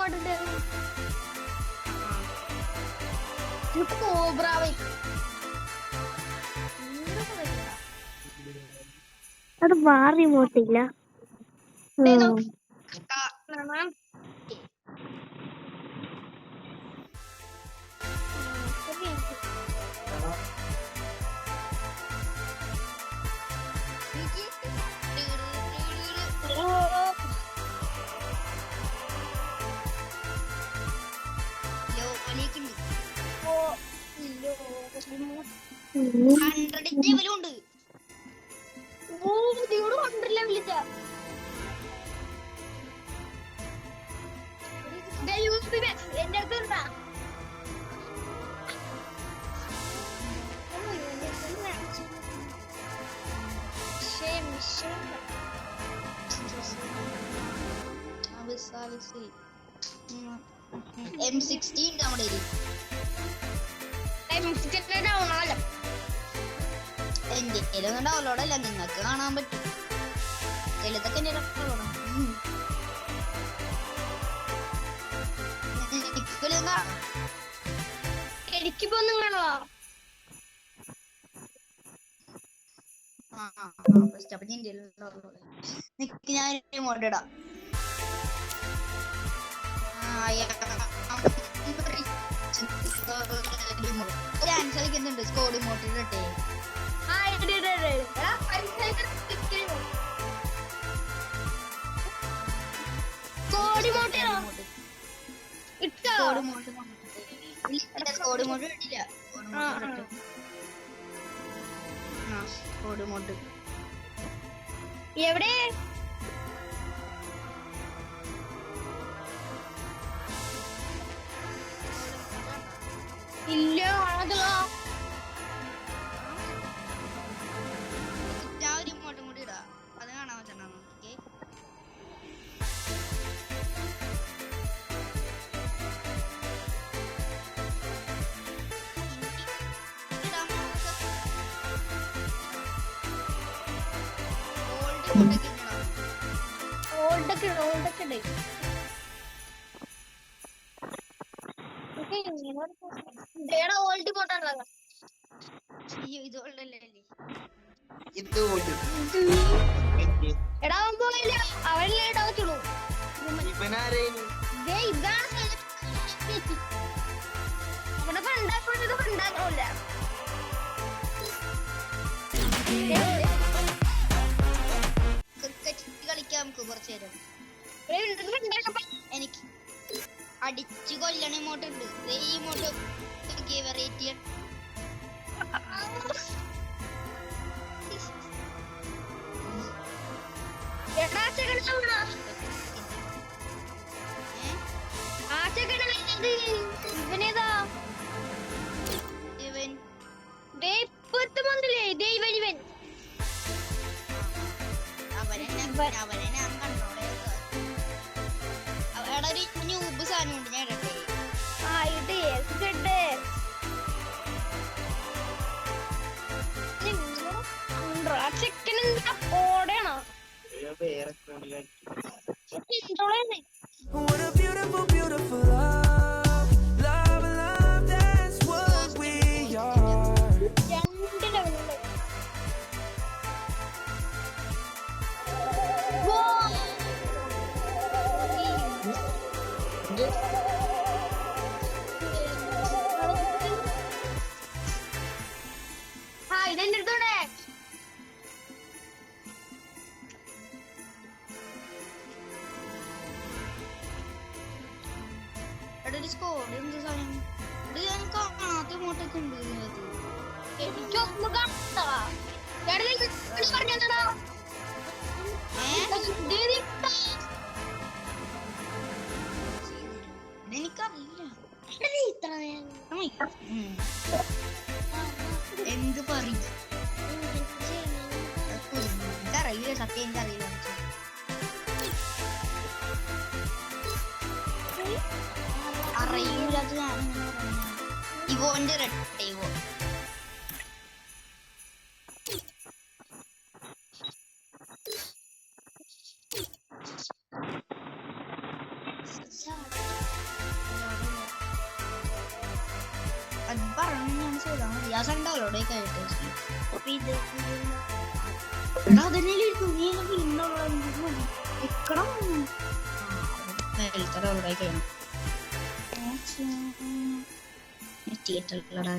മോഡുണ്ട് cobra അത് വാർ റിമോട്ടില്ല. എന്റെ അടുത്ത് M60 ഉണ്ട് നമ്മുടെ എന്റെ കയ്യിലൊന്നും ഡൗൺലോഡ് അല്ല, നിങ്ങൾക്ക് കാണാൻ പറ്റും. ചിലതൊക്കെ എന്റെ എനിക്കിപ്പോ ഒന്നും കാണോ ഞാൻ റിമോട്ട് ഇടാം. ഡാൻസ് കളിക്കുന്നുണ്ട് സ്കോഡ് റിമോട്ട് ഇടട്ടെ. എവിടെ ഇല്ല കാണാതല്ലോ. റിമോട്ടും കൂടി ഇടാം, അത് കാണാൻ പറ്റണം നമുക്ക്. എടാ പോയില്ല അവനല്ലേ ഇടാത്തുള്ളൂ. നമ്മുടെ ഫണ്ടാക്കണത് ഫണ്ടാക്കണില്ല. ക്രിക്കറ്റ് കളിക്കാം നമുക്ക് കുറച്ചു നേരം. എനിക്ക് അടിച്ചു കൊല്ലണ ഇമോട്ട് ഉണ്ട്. ഈ ഇമോട്ട് വെറൈറ്റി ഇവനേതാ ഇവൻ ഇപ്പത്തെ മന്തിലേ ദൈവൻ അവനെ ഞാൻ കൺട്രോൾ ചെയ്ത. അവിടെ ഒരു ന്യൂബ് സാധനം ഉണ്ട്, ഞാൻ ഇടട്ടെ. ഓടണോ What a beautiful, beautiful love. Love, love, that's what we are. ഇതെന്റെ അടുത്തോടെ ഒരു സ്കോഡ് എന്ത് സാധനം ഇത് ഞാൻ കാണാത്ത ഇമോട്ടൊക്കെ ഉണ്ട് ഇതിനകത്ത്. എനിക്കൊന്നും കാണാ പറഞ്ഞതാ എനിക്കറിയില്ല എന്ത് പറയും. എനിക്കറിയില്ല, സത്യം എനിക്കറിയില്ല. അറിയൂലത് ഞാനിങ്ങനെ പറഞ്ഞ ഇവോന്റെ റെട്ടെ ഇവോ അത് പറഞ്ഞു ഞാൻ ചെയ്താൽ മതി. ആ സണ്ടാവലോടെ കഴിട്ട് അപ്പൊ ഇത് അതന്നെ തുണിയൊക്കെ വെക്കണം. മേലത്തെ കഴിയണം തിയേറ്ററിലടാ.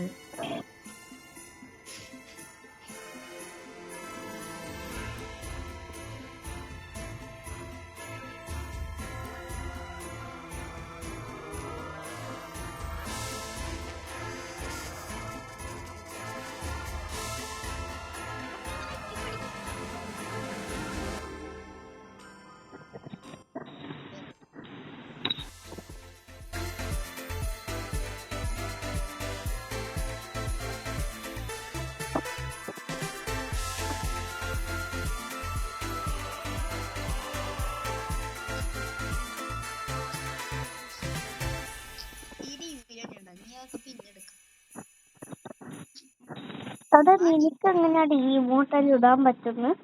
അവിടെ നിനക്ക് എങ്ങനെയാണ് ഈ ഇമോട്ടൽ ഇടാൻ പറ്റുന്നത്?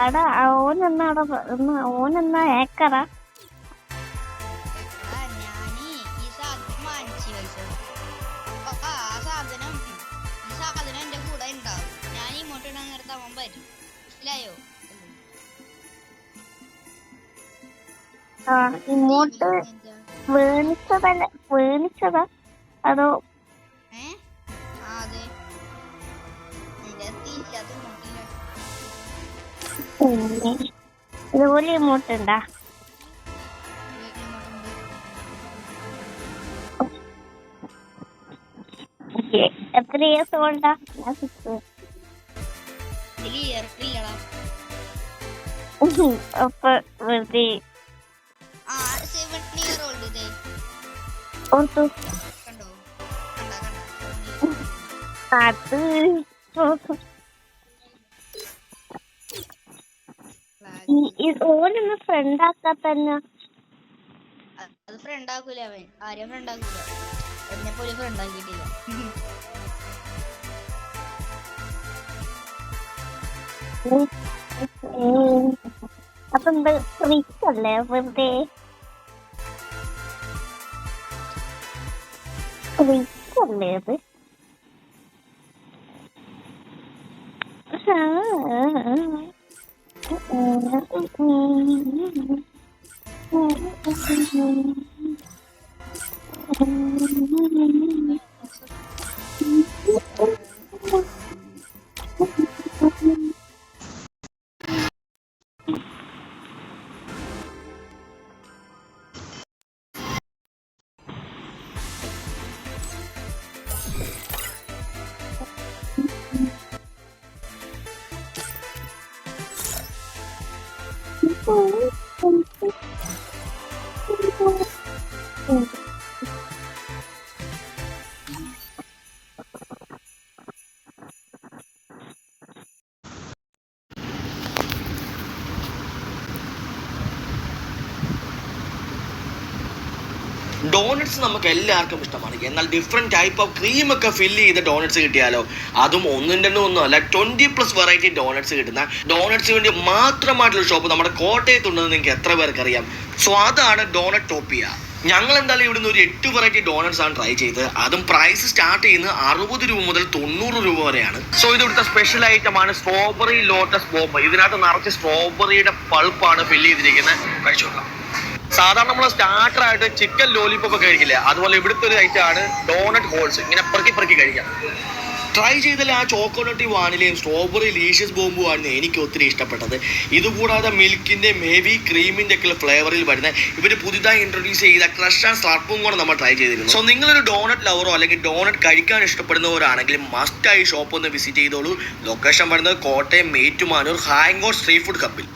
അടാ ഓനെന്നാ ഏക്കറാ? എന്റെ കൂടെ ഉണ്ടാവും. ഞാൻ ഇങ്ങോട്ട് ഇടാൻ നേരത്തെ അവൻ വരും. മനസ്സിലായോ? ഇമോട്ട് വേണിച്ചതാ അതോ? അതെ ഇതുപോലെ ഇമോട്ട് ഉണ്ടാ? എത്ര ഇയേഴ്സ് കൊണ്ടാ? അപ്പൊ വെറുതെ ഓർത്തു അത് ഓനൊന്ന് ഫ്രണ്ട് ആക്കാ തന്നെ. അത് ഫ്രണ്ട് ആക്കൂല അവൻ. ആരെയും ഫ്രണ്ട് ആക്കൂല. എന്നെ പോലെ ഫ്രണ്ട് ആക്കിയിട്ടില്ല. അപ്പൊ എന്താ റിച്ചല്ലേ വെറുതെ? റിച്ചല്ലേ അത്? ഡോണറ്റ്സ് നമുക്ക് എല്ലാവർക്കും ഇഷ്ടമാണ്. എന്നാൽ ഡിഫറെന്റ് ടൈപ്പ് ഓഫ് ക്രീം ഒക്കെ ഫില്ല് ചെയ്ത ഡോണറ്റ്സ് കിട്ടിയാലോ? അതും ഒന്നും അല്ല, 20+ വെറൈറ്റി ഡോണറ്റ്സ് കിട്ടുന്ന ഡോണറ്റ്സിന് വേണ്ടി മാത്രമായിട്ടുള്ള ഷോപ്പ് നമ്മുടെ കോട്ടയത്തുണ്ടെന്ന് നിങ്ങൾക്ക് എത്ര പേർക്ക് അറിയാം? സോ അതാണ് ഡോണറ്റോപ്പിയ. ഞങ്ങൾ എന്തായാലും ഇവിടുന്ന് ഒരു 8 വെറൈറ്റി ഡോണറ്റ്സ് ആണ് ട്രൈ ചെയ്തത്. അതും പ്രൈസ് സ്റ്റാർട്ട് ചെയ്യുന്നത് 60 രൂപ മുതൽ 90 രൂപ വരെയാണ്. സോ ഇത് ഇവിടുത്തെ സ്പെഷ്യൽ ഐറ്റം ആണ് സ്ട്രോബെറി ലോട്ടസ് ബോംബ്. ഇതിനകത്ത് നിറച്ച് സ്ട്രോബെറിയുടെ പൾപ്പാണ് ഫില്ല് ചെയ്തിരിക്കുന്നത്. കഴിച്ചു നോക്കാം. സാധാരണ നമ്മൾ സ്റ്റാർട്ടർ ആയിട്ട് ചിക്കൻ ലോലിപോപ്പ് ഒക്കെ കഴിക്കില്ലേ, അതുപോലെ ഇവിടുത്തെ ഒരു ഐറ്റം ആണ് ഡോണറ്റ് ഹോൾസ്. ഇങ്ങനെ പെറുക്കി കഴിക്കാം. ട്രൈ ചെയ്തതിൽ ആ ചോക്കോലറ്റി വാനിലയും സ്ട്രോബെറി ലീഷ്യസ് ബോംബും ആണ് എനിക്ക് ഒത്തിരി ഇഷ്ടപ്പെട്ടത്. ഇതുകൂടാതെ മിൽക്കിന്റെ മേബി ക്രീമിന്റെ ഒക്കെ ഫ്ലേവറിൽ വരുന്ന ഇവർ പുതുതായി ഇൻട്രൊഡ്യൂസ് ചെയ്ത ക്രഷ് ആൻഡ് സ്ലർപ്പും കൂടെ നമ്മൾ ട്രൈ ചെയ്തിരുന്നു. സോ നിങ്ങളൊരു ഡോണറ്റ് ലവറോ അല്ലെങ്കിൽ ഡോണറ്റ് കഴിക്കാൻ ഇഷ്ടപ്പെടുന്നവരാണെങ്കിൽ മസ്റ്റായി ഷോപ്പ് ഒന്ന് വിസിറ്റ് ചെയ്തോളൂ. ലൊക്കേഷൻ വരുന്നത് കോട്ടയം മേറ്റുമാനൂർ ഹാങ്ങോട്ട് സ്ട്രീറ്റ് ഫുഡ് ഹബ്ബിൽ.